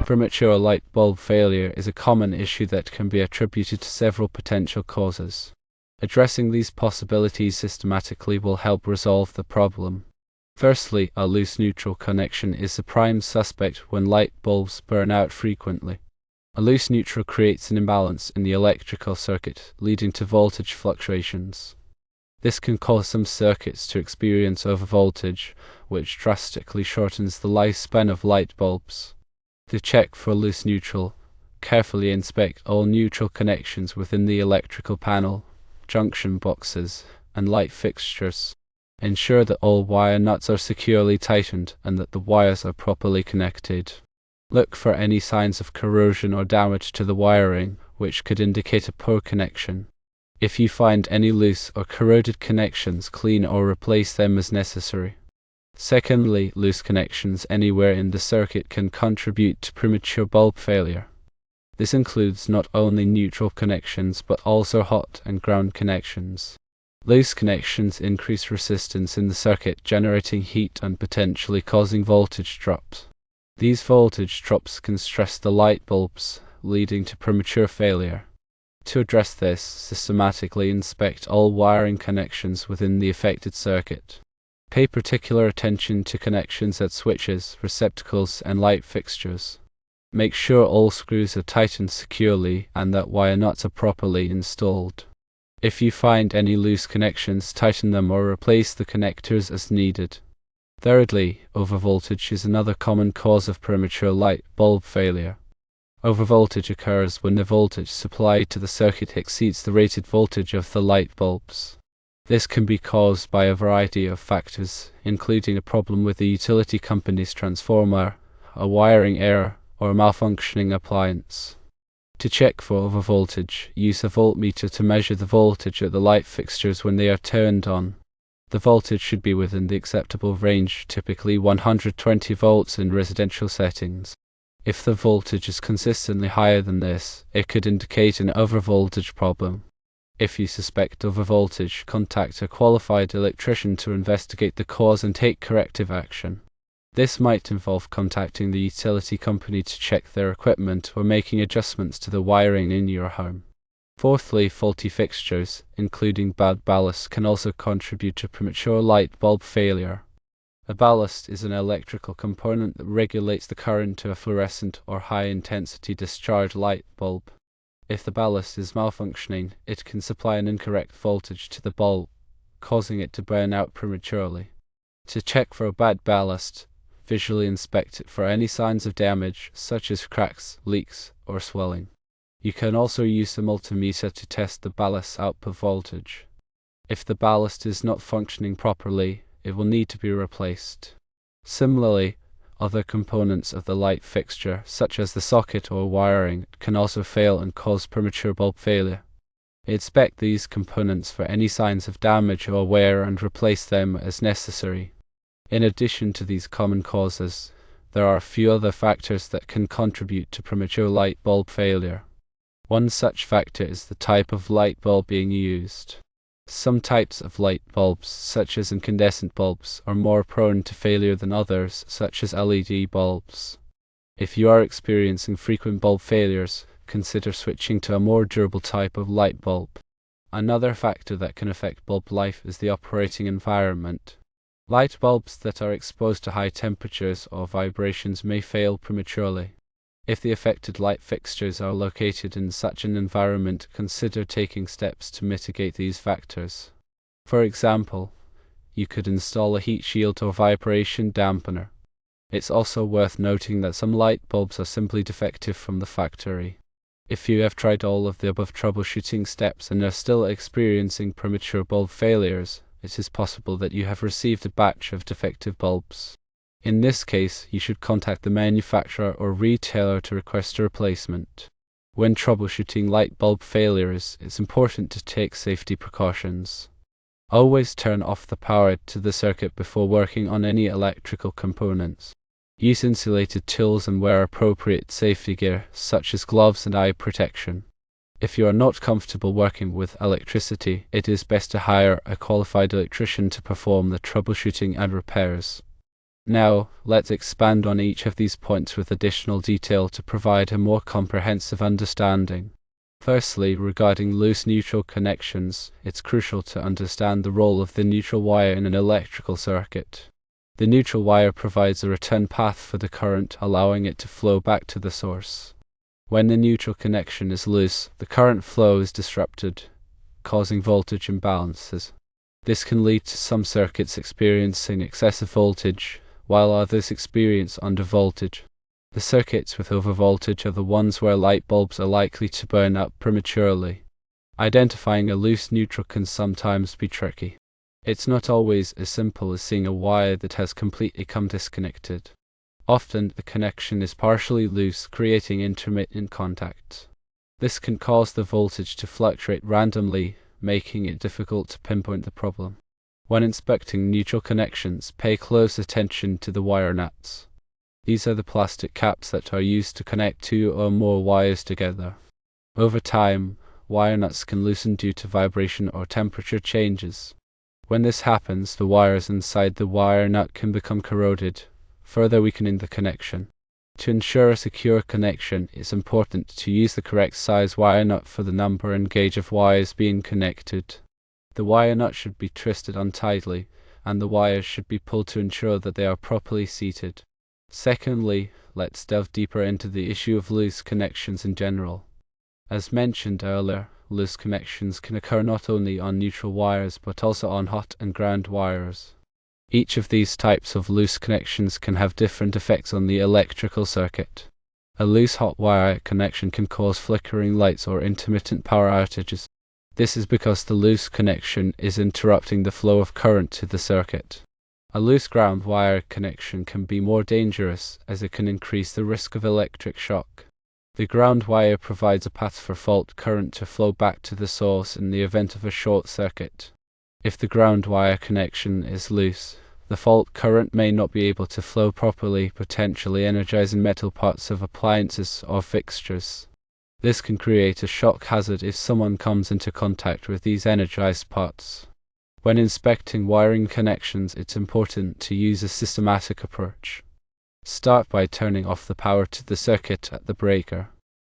Premature light bulb failure is a common issue that can be attributed to several potential causes. Addressing these possibilities systematically will help resolve the problem. Firstly, a loose neutral connection is the prime suspect when light bulbs burn out frequently. A loose neutral creates an imbalance in the electrical circuit, leading to voltage fluctuations. This can cause some circuits to experience overvoltage, which drastically shortens the lifespan of light bulbs. To check for loose neutral, carefully inspect all neutral connections within the electrical panel, junction boxes, and light fixtures. Ensure that all wire nuts are securely tightened and that the wires are properly connected. Look for any signs of corrosion or damage to the wiring, which could indicate a poor connection. If you find any loose or corroded connections, clean or replace them as necessary. Secondly, loose connections anywhere in the circuit can contribute to premature bulb failure. This includes not only neutral connections but also hot and ground connections. Loose connections increase resistance in the circuit, generating heat and potentially causing voltage drops. These voltage drops can stress the light bulbs, leading to premature failure. To address this, systematically inspect all wiring connections within the affected circuit. Pay particular attention to connections at switches, receptacles, and light fixtures. Make sure all screws are tightened securely and that wire nuts are properly installed. If you find any loose connections, tighten them or replace the connectors as needed. Thirdly, overvoltage is another common cause of premature light bulb failure. Overvoltage occurs when the voltage supplied to the circuit exceeds the rated voltage of the light bulbs. This can be caused by a variety of factors, including a problem with the utility company's transformer, a wiring error, or a malfunctioning appliance. To check for overvoltage, use a voltmeter to measure the voltage at the light fixtures when they are turned on. The voltage should be within the acceptable range, typically 120 volts in residential settings. If the voltage is consistently higher than this, it could indicate an overvoltage problem. If you suspect overvoltage, contact a qualified electrician to investigate the cause and take corrective action. This might involve contacting the utility company to check their equipment or making adjustments to the wiring in your home. Fourthly, faulty fixtures, including bad ballasts, can also contribute to premature light bulb failure. A ballast is an electrical component that regulates the current to a fluorescent or high-intensity discharge light bulb. If the ballast is malfunctioning, it can supply an incorrect voltage to the bulb, causing it to burn out prematurely. To check for a bad ballast, visually inspect it for any signs of damage, such as cracks, leaks, or swelling. You can also use a multimeter to test the ballast's output voltage. If the ballast is not functioning properly, it will need to be replaced. Similarly, other components of the light fixture, such as the socket or wiring, can also fail and cause premature bulb failure. Inspect these components for any signs of damage or wear and replace them as necessary. In addition to these common causes, there are a few other factors that can contribute to premature light bulb failure. One such factor is the type of light bulb being used. Some types of light bulbs, such as incandescent bulbs, are more prone to failure than others, such as LED bulbs. If you are experiencing frequent bulb failures, consider switching to a more durable type of light bulb. Another factor that can affect bulb life is the operating environment. Light bulbs that are exposed to high temperatures or vibrations may fail prematurely. If the affected light fixtures are located in such an environment, consider taking steps to mitigate these factors. For example, you could install a heat shield or vibration dampener. It's also worth noting that some light bulbs are simply defective from the factory. If you have tried all of the above troubleshooting steps and are still experiencing premature bulb failures, it is possible that you have received a batch of defective bulbs. In this case, you should contact the manufacturer or retailer to request a replacement. When troubleshooting light bulb failures, it's important to take safety precautions. Always turn off the power to the circuit before working on any electrical components. Use insulated tools and wear appropriate safety gear, such as gloves and eye protection. If you are not comfortable working with electricity, it is best to hire a qualified electrician to perform the troubleshooting and repairs. Now, let's expand on each of these points with additional detail to provide a more comprehensive understanding. Firstly, regarding loose neutral connections, it's crucial to understand the role of the neutral wire in an electrical circuit. The neutral wire provides a return path for the current, allowing it to flow back to the source. When the neutral connection is loose, the current flow is disrupted, causing voltage imbalances. This can lead to some circuits experiencing excessive voltage, while others experience undervoltage. The circuits with overvoltage are the ones where light bulbs are likely to burn out prematurely. Identifying a loose neutral can sometimes be tricky. It's not always as simple as seeing a wire that has completely come disconnected. Often, the connection is partially loose, creating intermittent contacts. This can cause the voltage to fluctuate randomly, making it difficult to pinpoint the problem. When inspecting neutral connections, pay close attention to the wire nuts. These are the plastic caps that are used to connect two or more wires together. Over time, wire nuts can loosen due to vibration or temperature changes. When this happens, the wires inside the wire nut can become corroded, further weakening the connection. To ensure a secure connection, it's important to use the correct size wire nut for the number and gauge of wires being connected. The wire nut should be twisted untightly, and the wires should be pulled to ensure that they are properly seated. Secondly, let's delve deeper into the issue of loose connections in general. As mentioned earlier, loose connections can occur not only on neutral wires but also on hot and ground wires. Each of these types of loose connections can have different effects on the electrical circuit. A loose hot wire connection can cause flickering lights or intermittent power outages. This is because the loose connection is interrupting the flow of current to the circuit. A loose ground wire connection can be more dangerous as it can increase the risk of electric shock. The ground wire provides a path for fault current to flow back to the source in the event of a short circuit. If the ground wire connection is loose, the fault current may not be able to flow properly, potentially energizing metal parts of appliances or fixtures. This can create a shock hazard if someone comes into contact with these energized parts. When inspecting wiring connections, it's important to use a systematic approach. Start by turning off the power to the circuit at the breaker.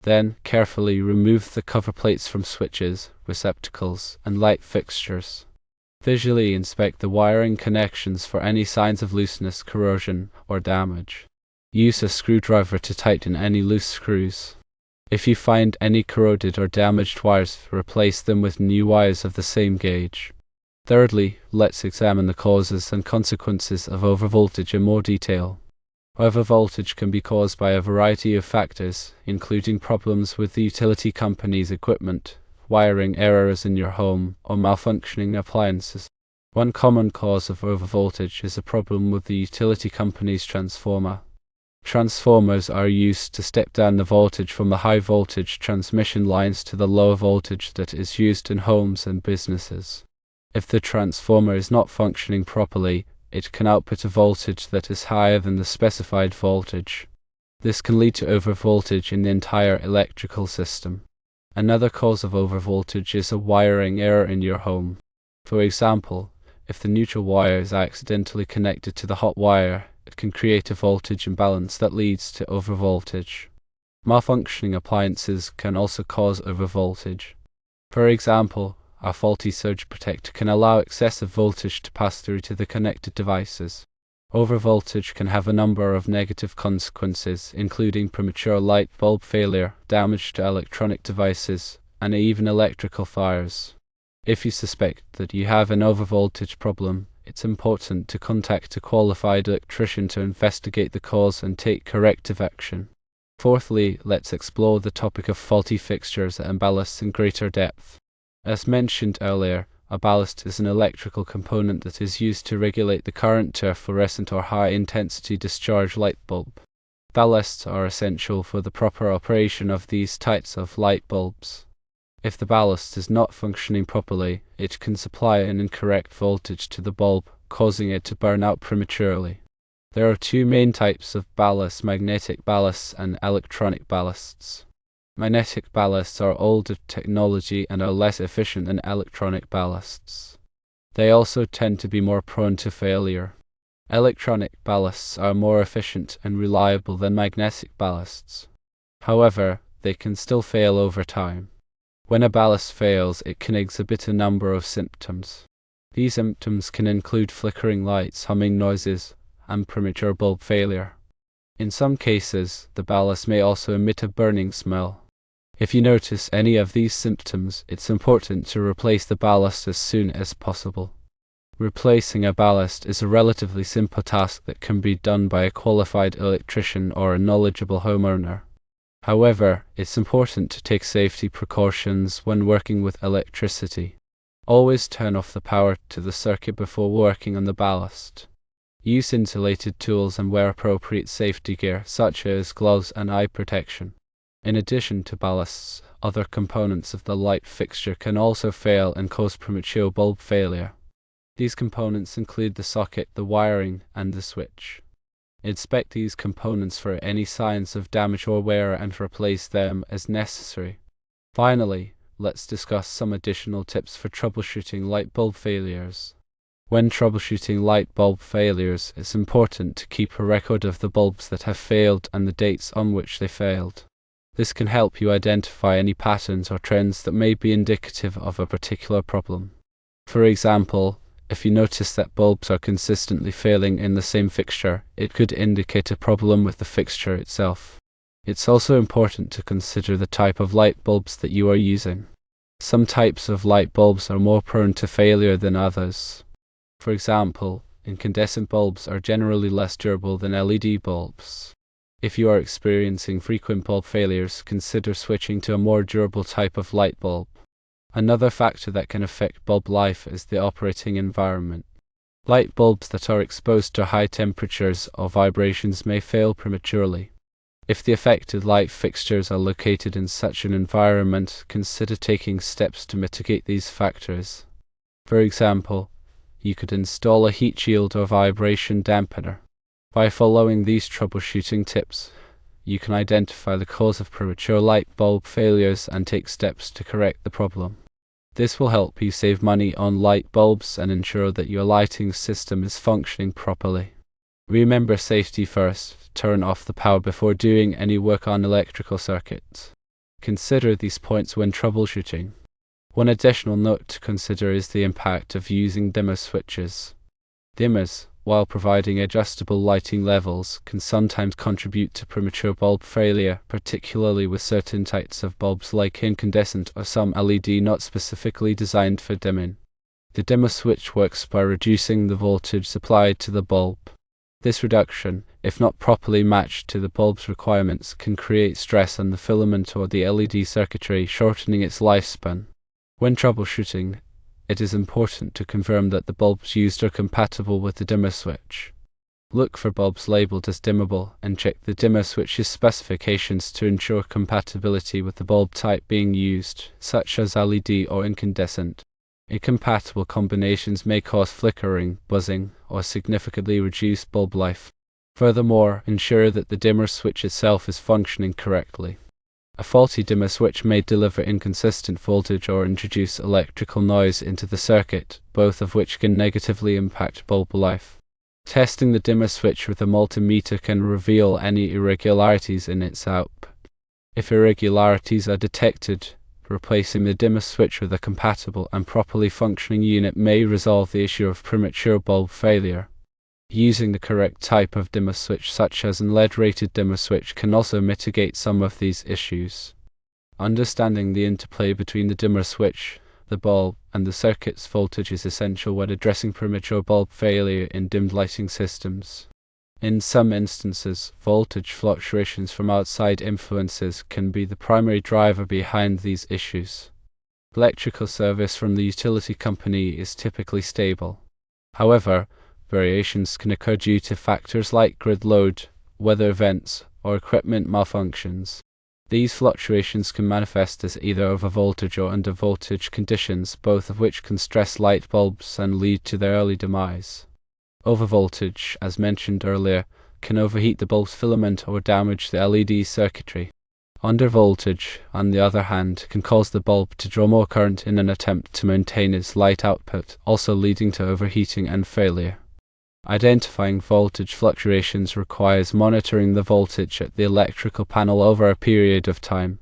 Then, carefully remove the cover plates from switches, receptacles, and light fixtures. Visually inspect the wiring connections for any signs of looseness, corrosion, or damage. Use a screwdriver to tighten any loose screws. If you find any corroded or damaged wires, replace them with new wires of the same gauge. Thirdly, let's examine the causes and consequences of overvoltage in more detail. Overvoltage can be caused by a variety of factors, including problems with the utility company's equipment, wiring errors in your home, or malfunctioning appliances. One common cause of overvoltage is a problem with the utility company's transformer. Transformers are used to step down the voltage from the high voltage transmission lines to the low voltage that is used in homes and businesses. If the transformer is not functioning properly, it can output a voltage that is higher than the specified voltage. This can lead to overvoltage in the entire electrical system. Another cause of overvoltage is a wiring error in your home. For example, if the neutral wire is accidentally connected to the hot wire, it can create a voltage imbalance that leads to overvoltage. Malfunctioning appliances can also cause overvoltage. For example, a faulty surge protector can allow excessive voltage to pass through to the connected devices. Overvoltage can have a number of negative consequences, including premature light bulb failure, damage to electronic devices, and even electrical fires. If you suspect that you have an overvoltage problem, it's important to contact a qualified electrician to investigate the cause and take corrective action. Fourthly, let's explore the topic of faulty fixtures and ballasts in greater depth. As mentioned earlier, a ballast is an electrical component that is used to regulate the current to a fluorescent or high-intensity discharge light bulb. Ballasts are essential for the proper operation of these types of light bulbs. If the ballast is not functioning properly, it can supply an incorrect voltage to the bulb, causing it to burn out prematurely. There are two main types of ballasts: magnetic ballasts and electronic ballasts. Magnetic ballasts are older technology and are less efficient than electronic ballasts. They also tend to be more prone to failure. Electronic ballasts are more efficient and reliable than magnetic ballasts. However, they can still fail over time. When a ballast fails, it can exhibit a number of symptoms. These symptoms can include flickering lights, humming noises, and premature bulb failure. In some cases, the ballast may also emit a burning smell. If you notice any of these symptoms, it's important to replace the ballast as soon as possible. Replacing a ballast is a relatively simple task that can be done by a qualified electrician or a knowledgeable homeowner. However, it's important to take safety precautions when working with electricity. Always turn off the power to the circuit before working on the ballast. Use insulated tools and wear appropriate safety gear such as gloves and eye protection. In addition to ballasts, other components of the light fixture can also fail and cause premature bulb failure. These components include the socket, the wiring, and the switch. Inspect these components for any signs of damage or wear and replace them as necessary. Finally, let's discuss some additional tips for troubleshooting light bulb failures. When troubleshooting light bulb failures, it's important to keep a record of the bulbs that have failed and the dates on which they failed. This can help you identify any patterns or trends that may be indicative of a particular problem. For example, if you notice that bulbs are consistently failing in the same fixture, it could indicate a problem with the fixture itself. It's also important to consider the type of light bulbs that you are using. Some types of light bulbs are more prone to failure than others. For example, incandescent bulbs are generally less durable than LED bulbs. If you are experiencing frequent bulb failures, consider switching to a more durable type of light bulb. Another factor that can affect bulb life is the operating environment. Light bulbs that are exposed to high temperatures or vibrations may fail prematurely. If the affected light fixtures are located in such an environment, consider taking steps to mitigate these factors. For example, you could install a heat shield or vibration dampener. By following these troubleshooting tips, you can identify the cause of premature light bulb failures and take steps to correct the problem. This will help you save money on light bulbs and ensure that your lighting system is functioning properly. Remember safety first. Turn off the power before doing any work on electrical circuits. Consider these points when troubleshooting. One additional note to consider is the impact of using dimmer switches. Dimmers, while providing adjustable lighting levels, can sometimes contribute to premature bulb failure, particularly with certain types of bulbs like incandescent or some LED not specifically designed for dimming. The dimmer switch works by reducing the voltage supplied to the bulb. This reduction, if not properly matched to the bulb's requirements, can create stress on the filament or the LED circuitry, shortening its lifespan. When troubleshooting, it is important to confirm that the bulbs used are compatible with the dimmer switch. Look for bulbs labeled as dimmable and check the dimmer switch's specifications to ensure compatibility with the bulb type being used, such as LED or incandescent. Incompatible combinations may cause flickering, buzzing, or significantly reduce bulb life. Furthermore, ensure that the dimmer switch itself is functioning correctly. A faulty dimmer switch may deliver inconsistent voltage or introduce electrical noise into the circuit, both of which can negatively impact bulb life. Testing the dimmer switch with a multimeter can reveal any irregularities in its output. If irregularities are detected, replacing the dimmer switch with a compatible and properly functioning unit may resolve the issue of premature bulb failure. Using the correct type of dimmer switch, such as an LED-rated dimmer switch, can also mitigate some of these issues. Understanding the interplay between the dimmer switch, the bulb, and the circuit's voltage is essential when addressing premature bulb failure in dimmed lighting systems. In some instances, voltage fluctuations from outside influences can be the primary driver behind these issues. Electrical service from the utility company is typically stable. However, variations can occur due to factors like grid load, weather events, or equipment malfunctions. These fluctuations can manifest as either overvoltage or undervoltage conditions, both of which can stress light bulbs and lead to their early demise. Overvoltage, as mentioned earlier, can overheat the bulb's filament or damage the LED circuitry. Undervoltage, on the other hand, can cause the bulb to draw more current in an attempt to maintain its light output, also leading to overheating and failure. Identifying voltage fluctuations requires monitoring the voltage at the electrical panel over a period of time.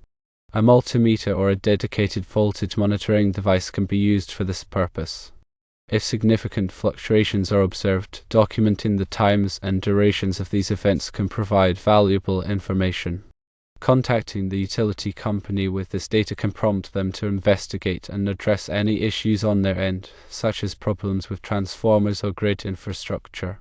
A multimeter or a dedicated voltage monitoring device can be used for this purpose. If significant fluctuations are observed, documenting the times and durations of these events can provide valuable information. Contacting the utility company with this data can prompt them to investigate and address any issues on their end, such as problems with transformers or grid infrastructure.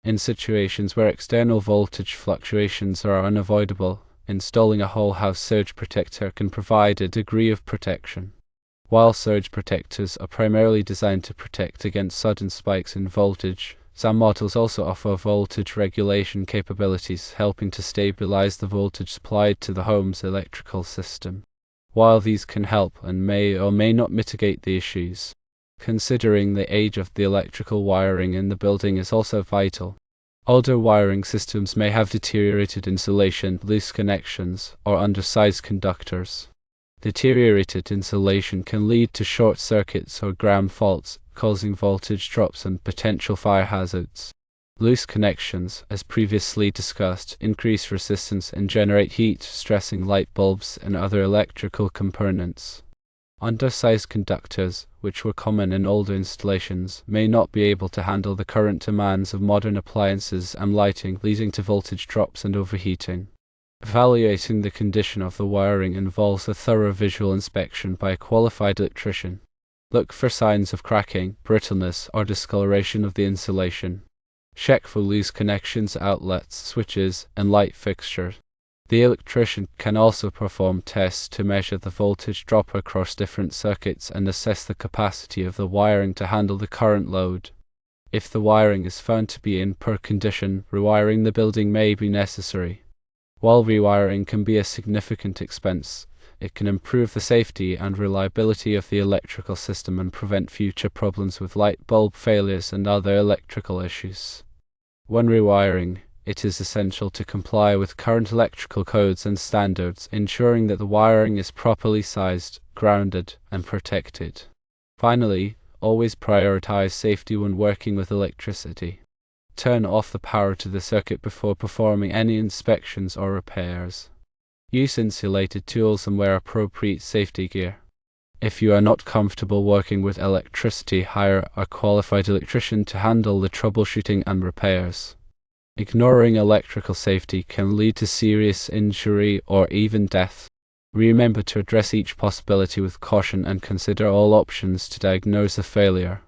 In situations where external voltage fluctuations are unavoidable, installing a whole house surge protector can provide a degree of protection. While surge protectors are primarily designed to protect against sudden spikes in voltage, some models also offer voltage regulation capabilities, helping to stabilize the voltage supplied to the home's electrical system. While these can help and may or may not mitigate the issues, considering the age of the electrical wiring in the building is also vital. Older wiring systems may have deteriorated insulation, loose connections, or undersized conductors. Deteriorated insulation can lead to short circuits or ground faults, causing voltage drops and potential fire hazards. Loose connections, as previously discussed, increase resistance and generate heat, stressing light bulbs and other electrical components. Undersized conductors, which were common in older installations, may not be able to handle the current demands of modern appliances and lighting, leading to voltage drops and overheating. Evaluating the condition of the wiring involves a thorough visual inspection by a qualified electrician. Look for signs of cracking, brittleness, or discoloration of the insulation. Check for loose connections, outlets, switches, and light fixtures. The electrician can also perform tests to measure the voltage drop across different circuits and assess the capacity of the wiring to handle the current load. If the wiring is found to be in poor condition, rewiring the building may be necessary. While rewiring can be a significant expense, it can improve the safety and reliability of the electrical system and prevent future problems with light bulb failures and other electrical issues. When rewiring, it is essential to comply with current electrical codes and standards, ensuring that the wiring is properly sized, grounded, and protected. Finally, always prioritize safety when working with electricity. Turn off the power to the circuit before performing any inspections or repairs. Use insulated tools and wear appropriate safety gear. If you are not comfortable working with electricity, hire a qualified electrician to handle the troubleshooting and repairs. Ignoring electrical safety can lead to serious injury or even death. Remember to address each possibility with caution and consider all options to diagnose a failure.